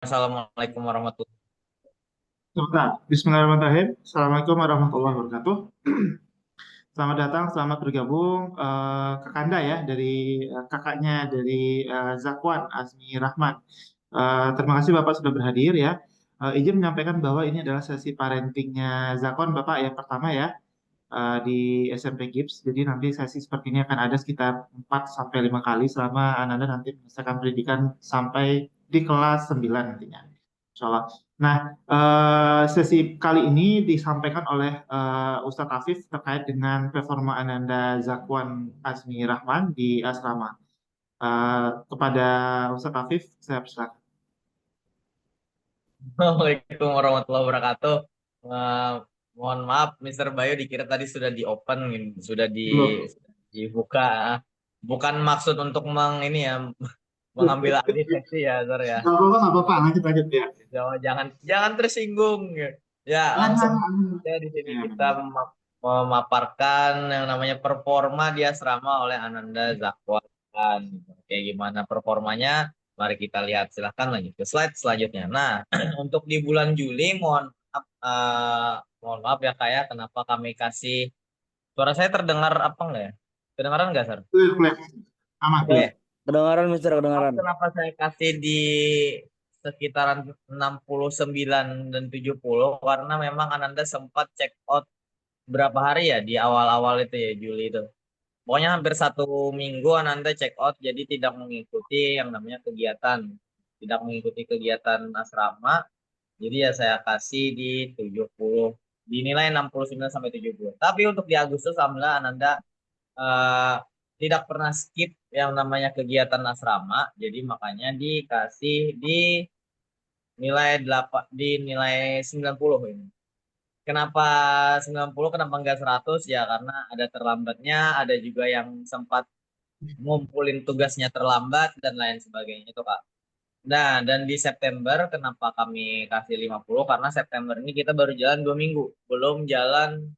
Assalamualaikum warahmatullahi Sebentar. Bismillahirrahmanirrahim. Assalamualaikum warahmatullahi wabarakatuh. Selamat datang, selamat bergabung Kakanda ya dari kakaknya dari Zakwan Azmi Rahman. Terima kasih Bapak sudah berhadir ya. Izin menyampaikan bahwa ini adalah sesi parentingnya Zakwan Bapak yang pertama ya di SMP Gips. Jadi nanti sesi seperti ini akan ada sekitar 4 sampai 5 kali selama Ananda nanti menyelesaikan pendidikan sampai di kelas 9 nantinya. Insya Allah. Nah, sesi kali ini disampaikan oleh Ustadz Afif terkait dengan performa Ananda Zakwan Azmi Rahman di asrama. Kepada Ustadz Afif, saya persilakan. warahmatullahi wabarakatuh. Eh, Mohon maaf, Mr. Bayu dikira tadi sudah di open, sudah Belum. dibuka. Bukan maksud untuk ini ya, mengambil alih sesi ya, Sir ya. Nggak apa-apa, lanjut lanjut ya. Jangan jangan tersinggung. Ya, langsung ya di sini Ya, kita memaparkan yang namanya performa di asrama oleh Ananda Zakwan. Kayak gimana performanya? Mari kita lihat. Silahkan lanjut ke slide selanjutnya. Nah, untuk di bulan Juli, mohon maaf ya kayak kenapa kami kasih suara saya terdengar apa enggak ya? Kedengaran enggak, Sir? clear, clear. Aman, Oke. clear. Kedengaran, Mister, Maaf, kedengaran. kenapa saya kasih di sekitaran 69 dan 70 karena memang Ananda sempat check out berapa hari ya di awal-awal itu ya Juli itu. Pokoknya hampir 1 minggu Ananda check out jadi tidak mengikuti yang namanya kegiatan. Tidak mengikuti kegiatan asrama. Jadi ya saya kasih di 70. Dinilai 69 sampai 70. Tapi untuk di Agustus alhamdulillah Ananda eh, tidak pernah skip yang namanya kegiatan asrama. Jadi makanya dikasih di nilai 8 di nilai 90 ini. Kenapa 90? Kenapa enggak 100? Ya karena ada terlambatnya, ada juga yang sempat ngumpulin tugasnya terlambat dan lain sebagainya itu Kak. Nah, dan di September kenapa kami kasih 50? Karena September ini kita baru jalan 2 minggu, belum jalan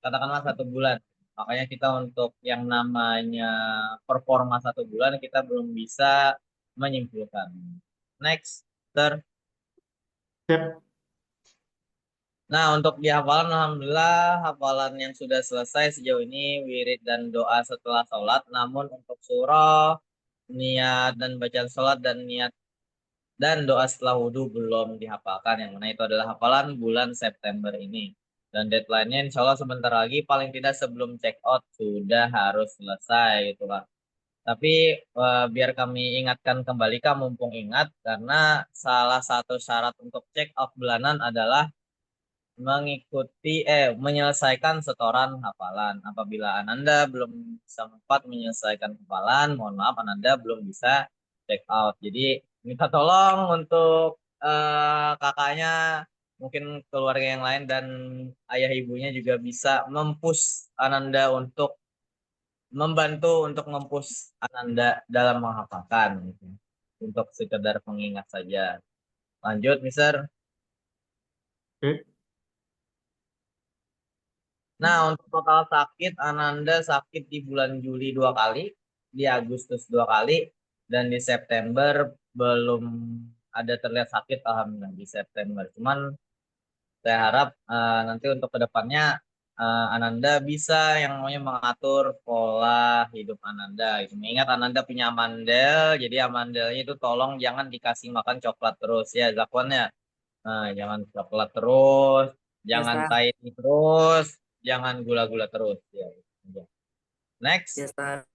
katakanlah 1 bulan. Makanya kita untuk yang namanya performa 1 bulan kita belum bisa menyimpulkan. Next, ter. Sip. Nah, untuk di hafalan, alhamdulillah hafalan yang sudah selesai sejauh ini wirid dan doa setelah sholat. Namun untuk surah, niat dan bacaan sholat dan niat dan doa setelah wudhu belum dihafalkan. Yang mana itu adalah hafalan bulan September ini. Dan deadline-nya insya Allah sebentar lagi, paling tidak sebelum check out sudah harus selesai gitu Kak. Tapi biar kami ingatkan kembali Kak, mumpung ingat, karena salah satu syarat untuk check out bulanan adalah menyelesaikan setoran hafalan. Apabila Ananda belum sempat menyelesaikan hafalan, mohon maaf Ananda belum bisa check out. Jadi minta tolong untuk kakaknya, mungkin keluarga yang lain dan ayah ibunya juga bisa mempush Ananda untuk membantu untuk mempush Ananda dalam menghafalkan gitu. Untuk sekedar pengingat saja. Lanjut, Mister. Oke. Nah, untuk total sakit, Ananda sakit di bulan Juli 2 kali, di Agustus 2 kali, dan di September belum ada terlihat sakit, alhamdulillah di September. Cuman saya harap nanti untuk kedepannya Ananda bisa yang namanya mengatur pola hidup Ananda. Gitu. Mengingat Ananda punya amandel, jadi amandelnya itu tolong jangan dikasih makan coklat terus ya, Zakwannya. Nah, jangan coklat terus, Yes, jangan Sir. tai terus, jangan gula-gula terus. Ya. Ya. Next, Yes, Sir.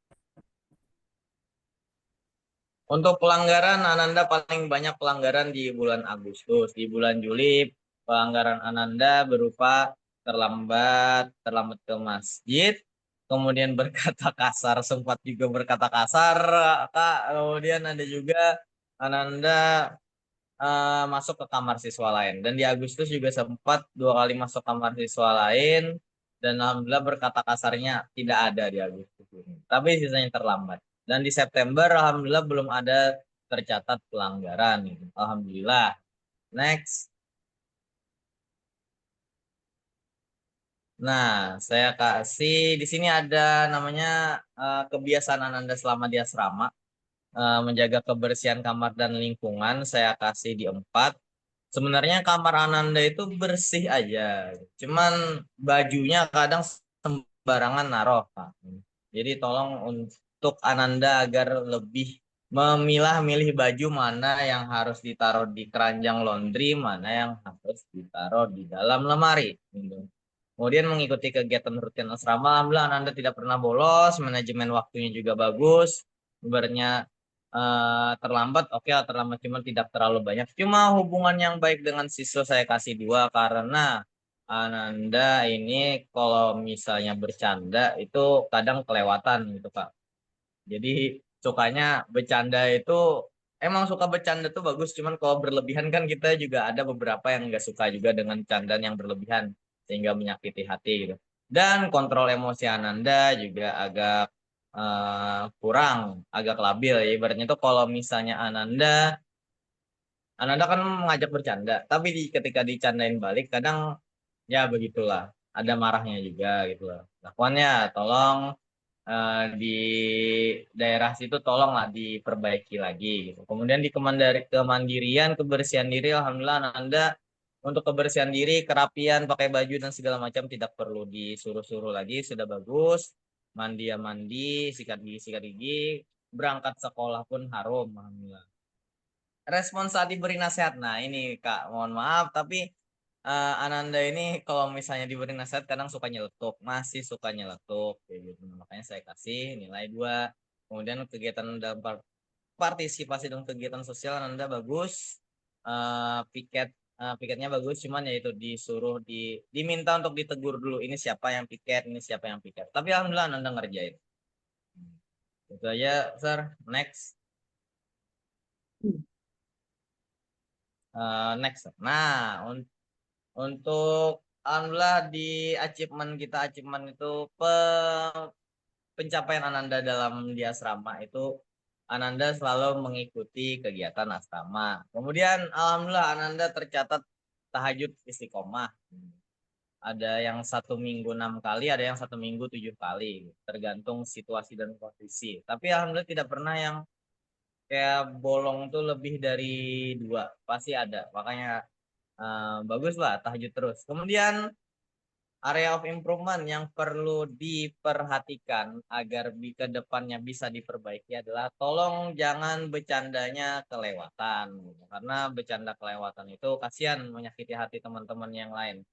untuk pelanggaran Ananda paling banyak pelanggaran di bulan Agustus. Di bulan Juli pelanggaran Ananda berupa terlambat ke masjid, kemudian berkata kasar, sempat juga berkata kasar, Kak. Kemudian ada juga Ananda masuk ke kamar siswa lain. Dan di Agustus juga sempat 2 kali masuk kamar siswa lain. Dan alhamdulillah berkata kasarnya tidak ada di Agustus ini. Tapi sisanya terlambat. Dan di September alhamdulillah belum ada tercatat pelanggaran. Gitu. Alhamdulillah. Next. Nah, saya kasih di sini ada namanya kebiasaan Ananda selama di asrama. menjaga kebersihan kamar dan lingkungan, saya kasih di 4. Sebenarnya kamar Ananda itu bersih aja, cuman bajunya kadang sembarangan naruh, Pak. Jadi tolong untuk Ananda agar lebih memilah-milih baju mana yang harus ditaruh di keranjang laundry, mana yang harus ditaruh di dalam lemari. Gitu. Kemudian mengikuti kegiatan rutin asrama, alhamdulillah Ananda tidak pernah bolos, manajemen waktunya juga bagus. Ibaratnya terlambat, oke lah terlambat, cuma tidak terlalu banyak. Cuma hubungan yang baik dengan siswa saya kasih 2 karena Ananda ini kalau misalnya bercanda itu kadang kelewatan gitu Pak. Jadi sukanya bercanda itu emang suka bercanda tuh bagus, cuman kalau berlebihan kan kita juga ada beberapa yang nggak suka juga dengan candaan yang berlebihan sehingga menyakiti hati gitu. Dan kontrol emosi Ananda juga agak kurang, agak labil ya. Ibaratnya tuh kalau misalnya Ananda kan mengajak bercanda, tapi ketika dicandain balik kadang ya begitulah, ada marahnya juga gitu loh. Lakuannya tolong di daerah situ tolonglah diperbaiki lagi gitu. Kemudian di kemandirian, kebersihan diri, alhamdulillah Anda untuk kebersihan diri, kerapian, pakai baju dan segala macam tidak perlu disuruh-suruh lagi, sudah bagus. Mandi ya mandi, sikat gigi, berangkat sekolah pun harum, alhamdulillah. Respon saat diberi nasihat, nah ini Kak, mohon maaf, tapi Ananda ini kalau misalnya diberi nasihat kadang suka nyeletuk, masih suka nyeletuk, kayak gitu. Makanya saya kasih nilai 2. Kemudian kegiatan dalam partisipasi dalam kegiatan sosial Ananda bagus, piket piketnya bagus, cuman ya itu disuruh diminta untuk ditegur dulu, ini siapa yang piket, ini siapa yang piket. Tapi alhamdulillah Ananda ngerjain. Itu aja, Sir. Next. Next. Nah, untuk alhamdulillah di achievement itu pencapaian Ananda dalam di asrama itu Ananda selalu mengikuti kegiatan asrama. Kemudian alhamdulillah Ananda tercatat tahajud istiqomah. Ada yang 1 minggu 6 kali, ada yang 1 minggu 7 kali, tergantung situasi dan posisi. Tapi alhamdulillah tidak pernah yang kayak bolong tuh lebih dari 2, pasti ada. Makanya bagus lah tahajud terus. Kemudian area of improvement yang perlu diperhatikan agar ke depannya bisa diperbaiki adalah tolong jangan bercandanya kelewatan. Karena bercanda kelewatan itu kasihan menyakiti hati teman-teman yang lain.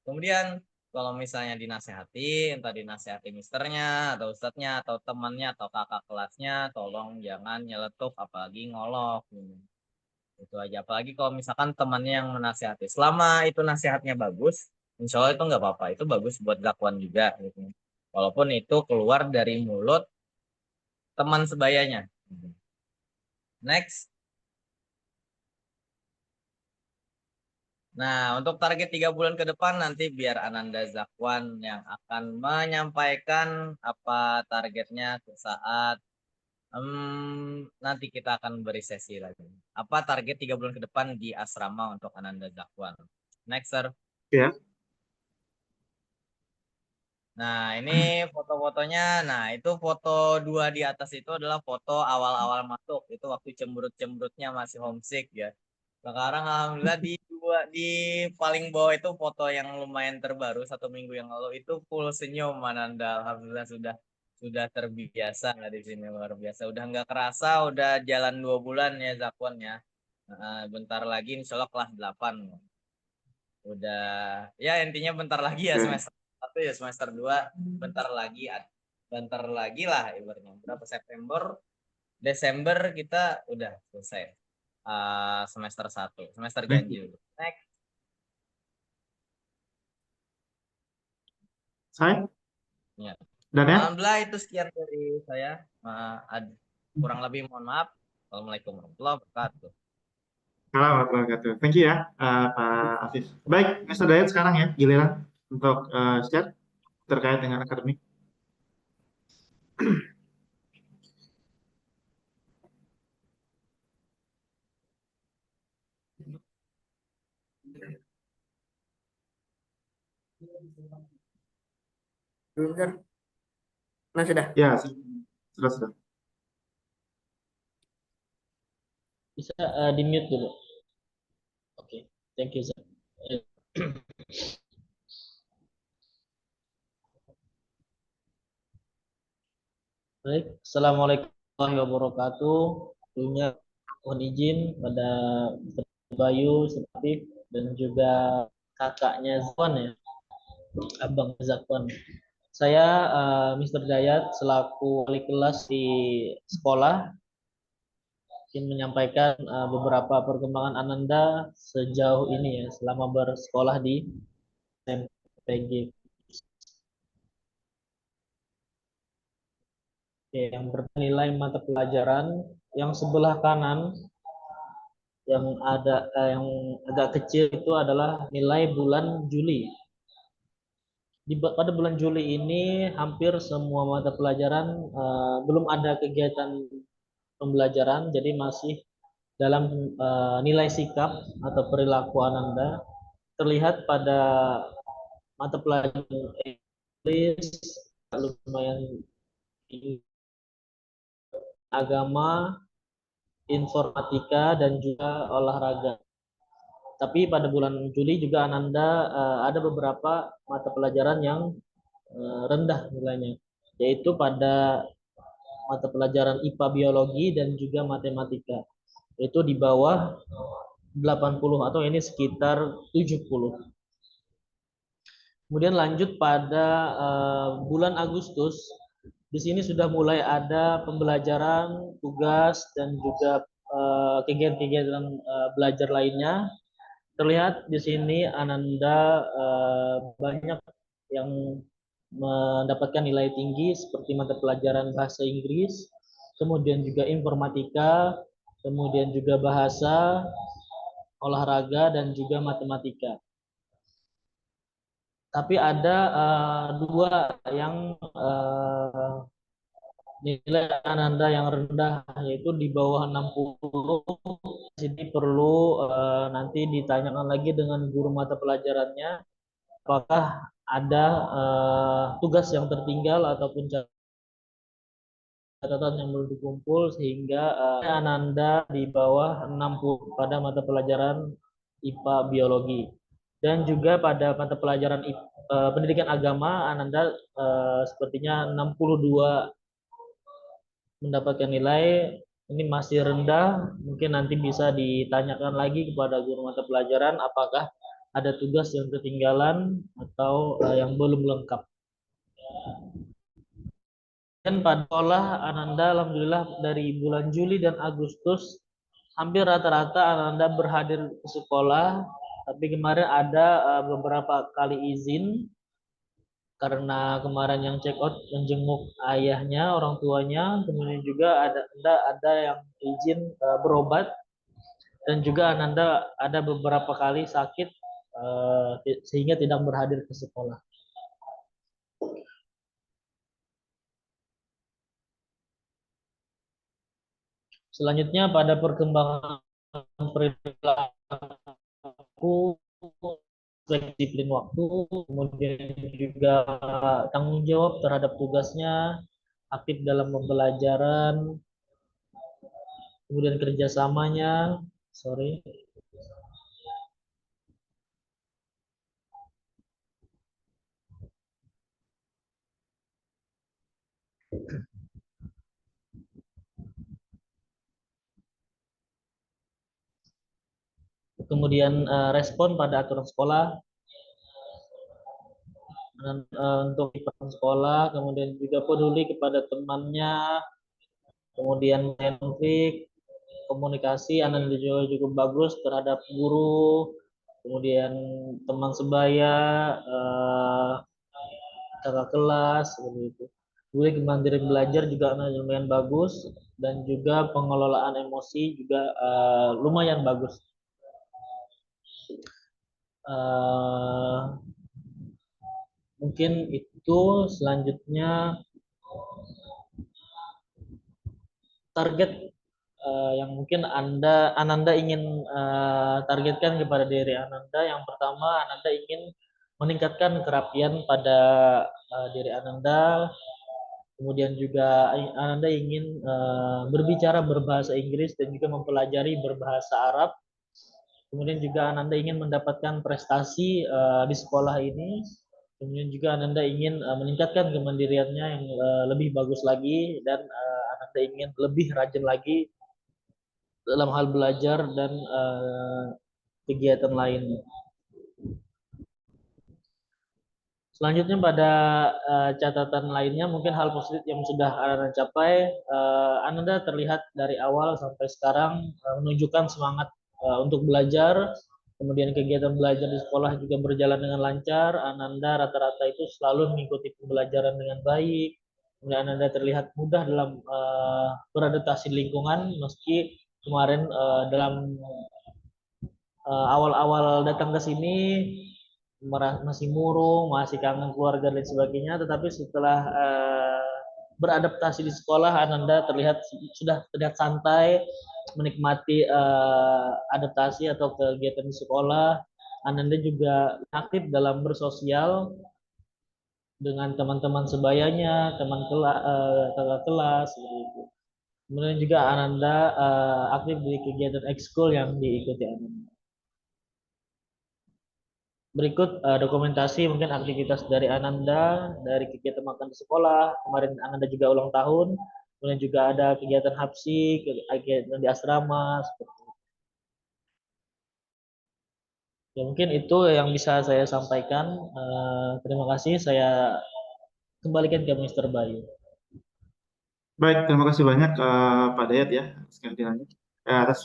Kemudian kalau misalnya dinasehati, entah dinasehati misternya atau ustadznya atau temannya atau kakak kelasnya, tolong jangan nyeletuk apalagi ngolok. Itu aja. Apalagi kalau misalkan temannya yang menasehati. Selama itu nasihatnya bagus, insya Allah itu nggak apa-apa. Itu bagus buat dakwaan juga. Gitu. Walaupun itu keluar dari mulut teman sebayanya. Next. Nah, untuk target 3 bulan ke depan nanti biar Ananda Zakwan yang akan menyampaikan apa targetnya saat nanti kita akan beri sesi lagi. Apa target 3 bulan ke depan di asrama untuk Ananda Zakwan? Next, sir. Ya. Nah, ini foto-fotonya. Nah, itu foto 2 di atas itu adalah foto awal-awal masuk. Itu waktu cemberut-cemberutnya masih homesick ya. Sekarang alhamdulillah di paling bawah itu foto yang lumayan terbaru 1 minggu yang lalu itu full senyum Ananda. Alhamdulillah sudah terbiasa nggak di sini luar biasa. Udah nggak kerasa, udah jalan 2 bulan ya Zakwan ya. Bentar lagi insya Allah kelas 8. Udah ya intinya bentar lagi ya Oke. semester 1 ya semester 2 bentar lagi lah ibaratnya berapa September Desember kita udah selesai semester 1 semester Thank you. ganjil. Next. Saya Ya. dan ya. Alhamdulillah itu sekian dari saya. Kurang lebih mohon maaf. Assalamualaikum warahmatullahi wabarakatuh. Selamat wabarakatuh. Thank you ya, Pak Afif. Baik, Mr. Dayat sekarang ya, giliran untuk share terkait dengan akademik. Belum, Sir. Nah, sudah. Ya, sudah, sudah. Bisa di mute dulu. Oke, thank you, Zak. Baik, Assalamualaikum warahmatullahi wabarakatuh. Tentunya mohon izin pada Mr. Bayu, Setif, dan juga kakaknya Zakwan ya, Abang Zakwan. Saya Mr. Dayat selaku wali kelas di sekolah ingin menyampaikan beberapa perkembangan Ananda sejauh ini ya selama bersekolah di MPG. Oke, yang bernilai mata pelajaran yang sebelah kanan yang ada yang agak kecil itu adalah nilai bulan Juli. Pada bulan Juli ini hampir semua mata pelajaran belum ada kegiatan pembelajaran, jadi masih dalam nilai sikap atau perilaku Ananda terlihat pada mata pelajaran Inggris lumayan tinggi, agama, informatika, dan juga olahraga. Tapi pada bulan Juli juga Ananda ada beberapa mata pelajaran yang rendah nilainya, yaitu pada mata pelajaran IPA biologi dan juga matematika. Itu di bawah 80 atau ini sekitar 70. Kemudian lanjut pada bulan Agustus, di sini sudah mulai ada pembelajaran, tugas, dan juga kegiatan-kegiatan belajar lainnya. Terlihat di sini Ananda banyak yang mendapatkan nilai tinggi seperti mata pelajaran bahasa Inggris, kemudian juga informatika, kemudian juga bahasa, olahraga, dan juga matematika. Tapi ada dua yang nilai Ananda yang rendah, yaitu di bawah 60. Sini perlu nanti ditanyakan lagi dengan guru mata pelajarannya apakah ada tugas yang tertinggal ataupun catatan yang belum dikumpul sehingga Ananda di bawah 60 pada mata pelajaran IPA biologi. Dan juga pada mata pelajaran pendidikan agama Ananda sepertinya 62 mendapatkan nilai. Ini masih rendah, mungkin nanti bisa ditanyakan lagi kepada guru mata pelajaran apakah ada tugas yang ketinggalan atau yang belum lengkap. Dan pada sekolah Ananda alhamdulillah dari bulan Juli dan Agustus hampir rata-rata Ananda berhadir ke sekolah, tapi kemarin ada beberapa kali izin karena kemarin yang check out menjenguk ayahnya, orang tuanya, kemudian juga ada yang izin berobat, dan juga Ananda ada beberapa kali sakit sehingga tidak berhadir ke sekolah. Selanjutnya pada perkembangan perilaku, disiplin waktu, kemudian juga tanggung jawab terhadap tugasnya, aktif dalam pembelajaran, kemudian kerjasamanya, kemudian respon pada aturan sekolah, untuk aturan sekolah, kemudian juga peduli kepada temannya, kemudian konflik, komunikasi Ananda juga cukup bagus terhadap guru, kemudian teman sebaya, kakak kelas, seperti itu. Kemudian kemandirian belajar juga lumayan bagus, dan juga pengelolaan emosi juga lumayan bagus. Mungkin itu. Selanjutnya target yang mungkin Ananda ingin targetkan kepada diri Ananda. Yang pertama, Ananda ingin meningkatkan kerapian pada diri Ananda, Kemudian juga Ananda ingin berbicara berbahasa Inggris dan juga mempelajari berbahasa Arab. Kemudian juga Ananda ingin mendapatkan prestasi di sekolah ini. Kemudian juga Ananda ingin meningkatkan kemandiriannya yang lebih bagus lagi dan Ananda ingin lebih rajin lagi dalam hal belajar dan kegiatan lainnya. Selanjutnya pada catatan lainnya mungkin hal positif yang sudah Ananda capai, Ananda terlihat dari awal sampai sekarang menunjukkan semangat untuk belajar, kemudian kegiatan belajar di sekolah juga berjalan dengan lancar, Ananda rata-rata itu selalu mengikuti pembelajaran dengan baik, kemudian Ananda terlihat mudah dalam beradaptasi lingkungan, meski kemarin dalam awal-awal datang ke sini masih murung, masih kangen keluarga dan sebagainya, tetapi setelah beradaptasi di sekolah, Ananda terlihat sudah terlihat santai, menikmati adaptasi atau kegiatan di sekolah. Ananda juga aktif dalam bersosial dengan teman-teman sebayanya, kakak kelas, seperti itu. Kemudian juga Ananda aktif di kegiatan ekskul yang diikuti Ananda. Berikut dokumentasi mungkin aktivitas dari Ananda, dari kegiatan makan di sekolah, kemarin Ananda juga ulang tahun, kemudian juga ada kegiatan hapsi, kegiatan di asrama, seperti itu. Ya, mungkin itu yang bisa saya sampaikan. Terima kasih, saya kembalikan ke Mr. Bayu. Baik, terima kasih banyak Pak Dayat ya sekali lagi atas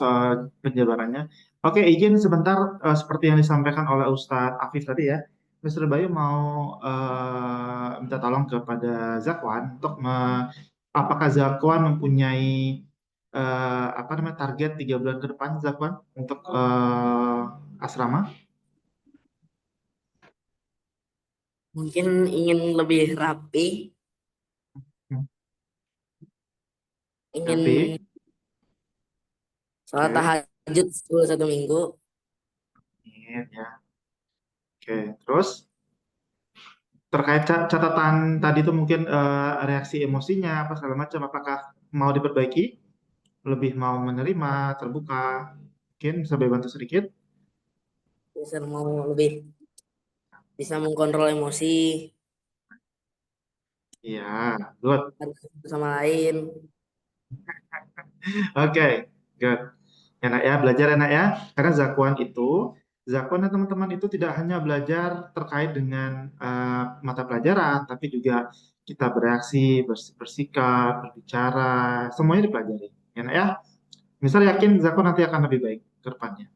penjabarannya. Oke, izin sebentar seperti yang disampaikan oleh Ustadz Afif tadi ya, Mr. Bayu mau minta tolong kepada Zakwan untuk apakah Zakwan mempunyai apa namanya target 3 bulan ke depan Zakwan untuk asrama? Mungkin ingin lebih rapi, Hmm, ingin Tapi, sholat oke, tahajud 1 minggu. ya, oke. Terus terkait catatan tadi itu mungkin reaksi emosinya apa segala macam apakah mau diperbaiki lebih mau menerima terbuka mungkin bisa bantu sedikit Bisa mau lebih bisa mengkontrol emosi iya good satu sama lain. oke good enak ya belajar enak ya karena Zakwan dan teman-teman itu tidak hanya belajar terkait dengan mata pelajaran tapi juga kita bereaksi bersikap berbicara semuanya dipelajari enak ya misal yakin Zakwan nanti akan lebih baik ke depannya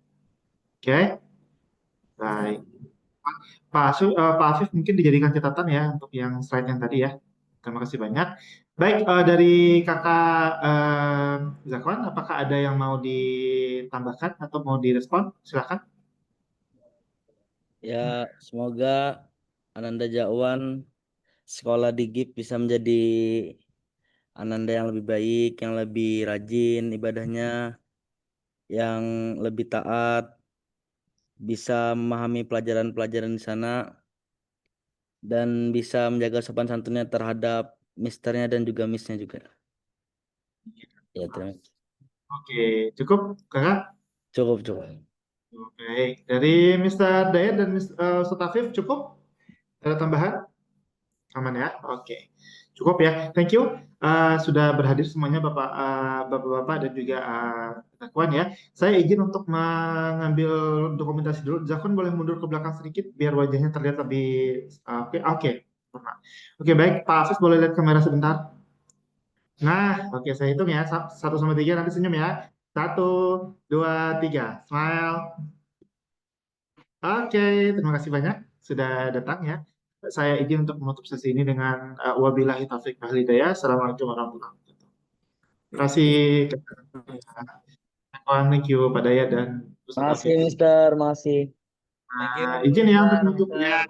oke baik Pak Afif mungkin dijadikan catatan ya untuk yang slide yang tadi ya. Terima kasih banyak. Baik, dari Kakak Zakwan, apakah ada yang mau ditambahkan atau mau direspon? Silakan. Ya, semoga Ananda Jawan sekolah di GIP bisa menjadi Ananda yang lebih baik, yang lebih rajin ibadahnya, yang lebih taat, bisa memahami pelajaran-pelajaran di sana, dan bisa menjaga sopan santunnya terhadap misternya dan juga missnya juga. Ya, terima kasih. Oke, cukup Kakak? Cukup, cukup. Baik, dari Mr. Dayat dan Ustaz Afif cukup? Ada tambahan? Aman ya? Oke. Cukup ya. Thank you. Sudah berhadir semuanya Bapak-Bapak dan juga Zakwan ya. Saya izin untuk mengambil dokumentasi dulu. Zakwan boleh mundur ke belakang sedikit biar wajahnya terlihat lebih oke. Oke. Pernah. Oke, baik. Pak Afif boleh lihat kamera sebentar. Nah, oke saya hitung ya. 1 sampai 3 nanti senyum ya. 1, 2, 3. Smile. Oke, terima kasih banyak sudah datang ya. Saya izin untuk menutup sesi ini dengan wabillahi taufik wal hidayah. Assalamualaikum warahmatullahi wabarakatuh. Terima kasih. Thank you Pak Dayat dan Ustaz Masih, Afif. Mister, masih. Thank you, Izin ya untuk Mister. menutup ya.